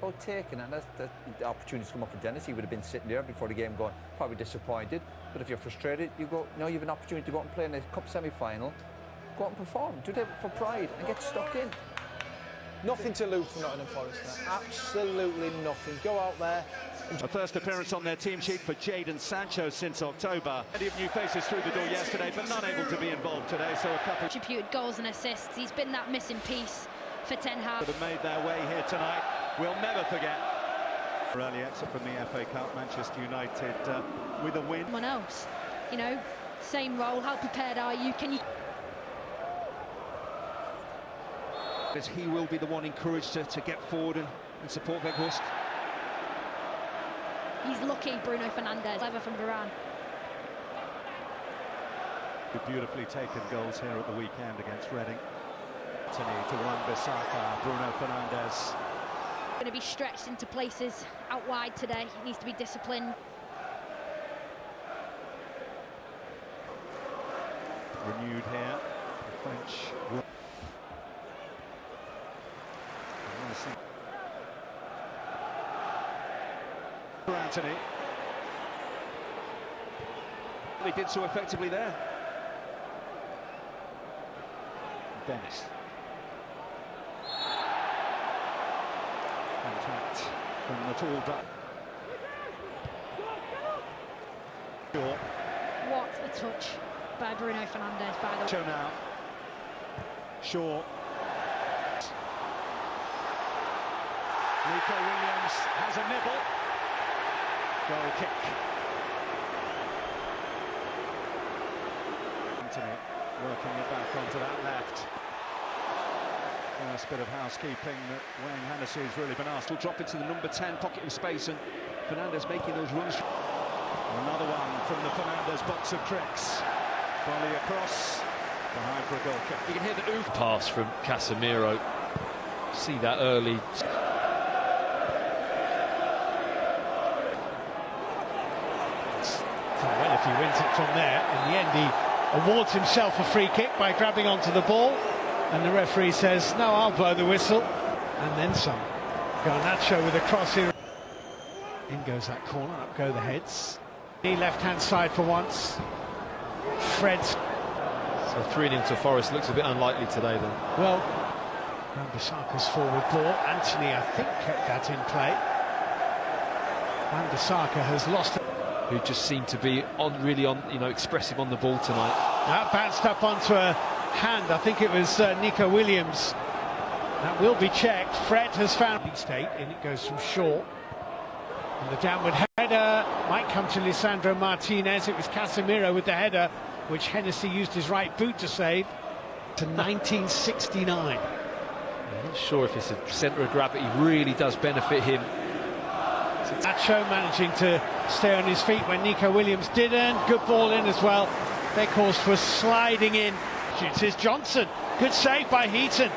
about taking it. And the opportunity's come up for Dennis. He would have been sitting there before the game going, probably disappointed. But if you're frustrated, you go, now you have an opportunity to go out and play in a cup semi-final. Go out and perform. Do that for pride and get stuck in. Nothing to lose for Nottingham Forest now. Absolutely nothing. Go out there. A first appearance on their team sheet for Jadon Sancho since October. Plenty of new faces through the door yesterday, but none able to be involved today, so a couple... Contributed goals and assists. He's been that missing piece for Ten Hag. ...that have made their way here tonight. We'll never forget. Early exit from the FA Cup, Manchester United with a win. Someone else, you know, same role. How prepared are you? Can you... As he will be the one encouraged to get forward and support Weghorst. He's lucky, Bruno Fernandes, clever from Varane. Beautifully taken goals here at the weekend against Reading. Anthony to Wan-Bissaka, Bruno Fernandes. Going to be stretched into places out wide today. He needs to be disciplined. Renewed here, the French. Anthony. They did so effectively there. Dennis. Contact from the tall duck. What a touch by Bruno Fernandes, by the way. Show now. Shaw. Nico Williams has a nibble. Goal kick. Anthony working it back onto that left. First bit of housekeeping that Wayne Hennessy has really been asked. Will drop into the number 10 pocket of space, and Fernandes making those runs. Another one from the Fernandes box of tricks. Volley across, behind for a goal kick. You can hear the oof pass from Casemiro. See that early. Well, if he wins it from there, in the end he awards himself a free kick by grabbing onto the ball, and the referee says, no, I'll blow the whistle, and then some. Garnacho with a cross here. In goes that corner, up go the heads. The left-hand side for once. Fred's. So 3-0 to Forest looks a bit unlikely today then. Well, Wan-Bissaka's forward ball. Anthony, I think, kept that in play. Wan-Bissaka has lost it. Who just seemed to be really on, you know, expressive on the ball tonight. That bounced up onto a hand. I think it was Nico Williams. That will be checked. Fred has found state, and it goes from Shaw. And the downward header might come to Lisandro Martinez. It was Casemiro with the header, which Hennessy used his right boot to save. To 1969. I'm not sure if it's a centre of gravity really does benefit him. Nacho managing to stay on his feet when Nico Williams didn't. Good ball in as well. Weghorst was sliding in. It is Johnson. Good save by Heaton.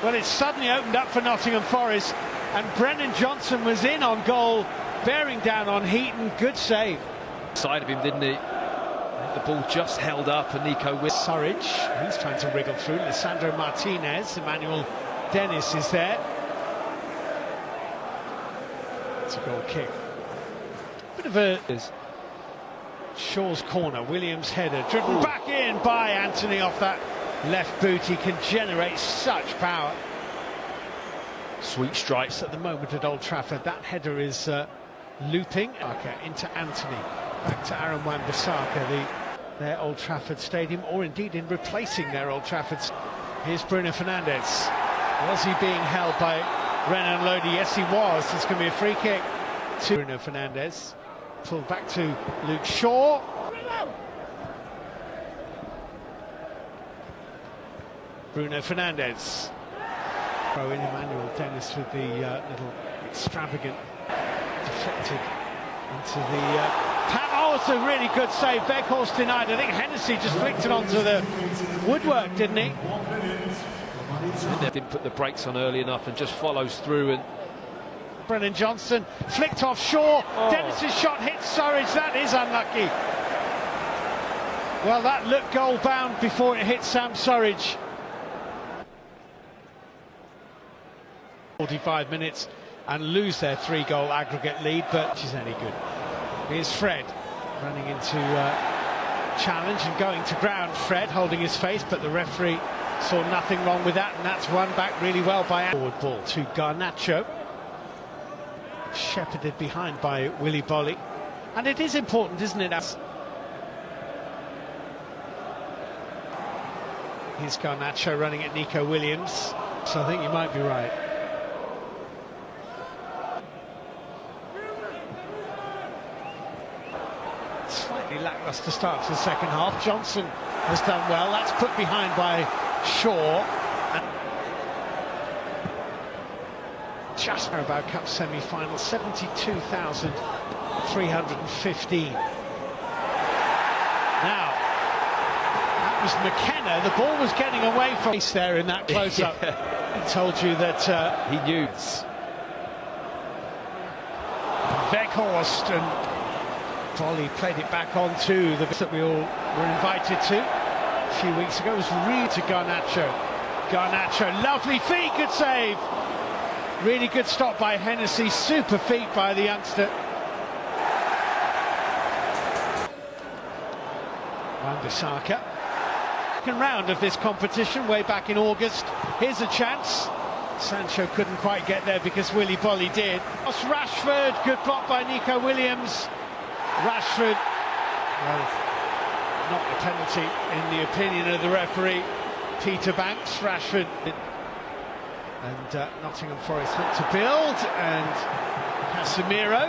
Well, it's suddenly opened up for Nottingham Forest, and Brennan Johnson was in on goal, bearing down on Heaton. Good save. Side of him, didn't he? The ball just held up, and Nico with Surridge, he's trying to wriggle through. Lisandro Martinez, Emmanuel Dennis is there. It's a goal kick. Bit of a Shaw's corner, Williams header, driven back in by Anthony off that left boot. He can generate such power. Sweet strikes at the moment at Old Trafford. That header is looping into Anthony, back to Aaron Wan-Bissaka, their Old Trafford stadium, or indeed in replacing their Old Trafford. Here's Bruno Fernandes. Was he being held by Renan Lodi? Yes, he was. It's going to be a free kick to Bruno Fernandes. Pulled back to Luke Shaw. Bruno Fernandes. Throw in Emmanuel Dennis with the little extravagant deflected into the... Oh, it's a really good save. Weghorst denied. I think Hennessy just flicked it onto the woodwork, didn't he? They didn't put the brakes on early enough and just follows through. And Brennan Johnson flicked off Shaw. Dennis's shot hits Surridge. That is unlucky. Well, that looked goal bound before it hit Sam Surridge. 45 minutes and lose their 3-goal aggregate lead, but she's any good. Here's Fred running into challenge and going to ground. Fred holding his face, but the referee saw nothing wrong with that, and that's won back really well by forward ball to Garnacho, shepherded behind by Willy Bolly. And it is important, isn't it? Here's Garnacho running at Nico Williams, so I think you might be right. Slightly lacklustre start to the second half. Johnson has done well. That's put behind by Shaw. And just Carabao Cup semi-final, 72,315. Now, that was McKenna. The ball was getting away from face there in that close-up. I told you that he knew. Weghorst and Bolly played it back onto the that we all were invited to a few weeks ago. It was really to Garnacho. Garnacho, lovely feet, good save. Really good stop by Hennessy, super feet by the youngster. Wan-Bissaka. Second round of this competition, way back in August. Here's a chance. Sancho couldn't quite get there because Willy Bolly did. Rashford, good block by Nico Williams. Rashford, well, not a penalty in the opinion of the referee, Peter Banks. Rashford and Nottingham Forest looked to build, and Casemiro,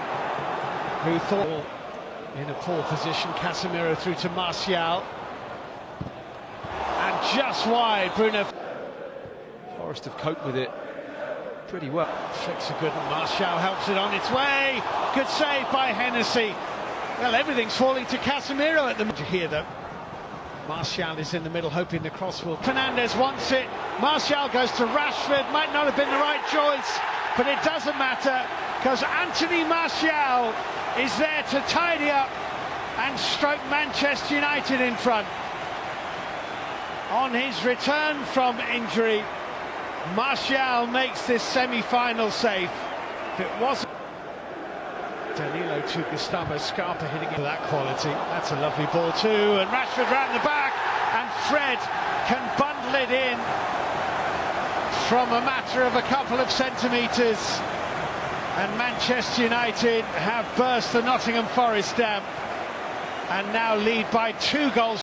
who thought in a poor position. Casemiro through to Martial, and just wide. Bruno. Forest have coped with it pretty well. Flicks a good one. Martial helps it on its way. Good save by Hennessy. Well, everything's falling to Casemiro at the moment. Here, though, Martial is in the middle, hoping the cross will. Fernandes wants it. Martial goes to Rashford. Might not have been the right choice, but it doesn't matter because Anthony Martial is there to tidy up and stroke Manchester United in front. On his return from injury, Martial makes this semi-final safe. If it wasn't Danilo to Gustavo Scarpa hitting it for that quality. That's a lovely ball too, and Rashford round the back, and Fred can bundle it in from a matter of a couple of centimetres, and Manchester United have burst the Nottingham Forest dam and now lead by 2 goals.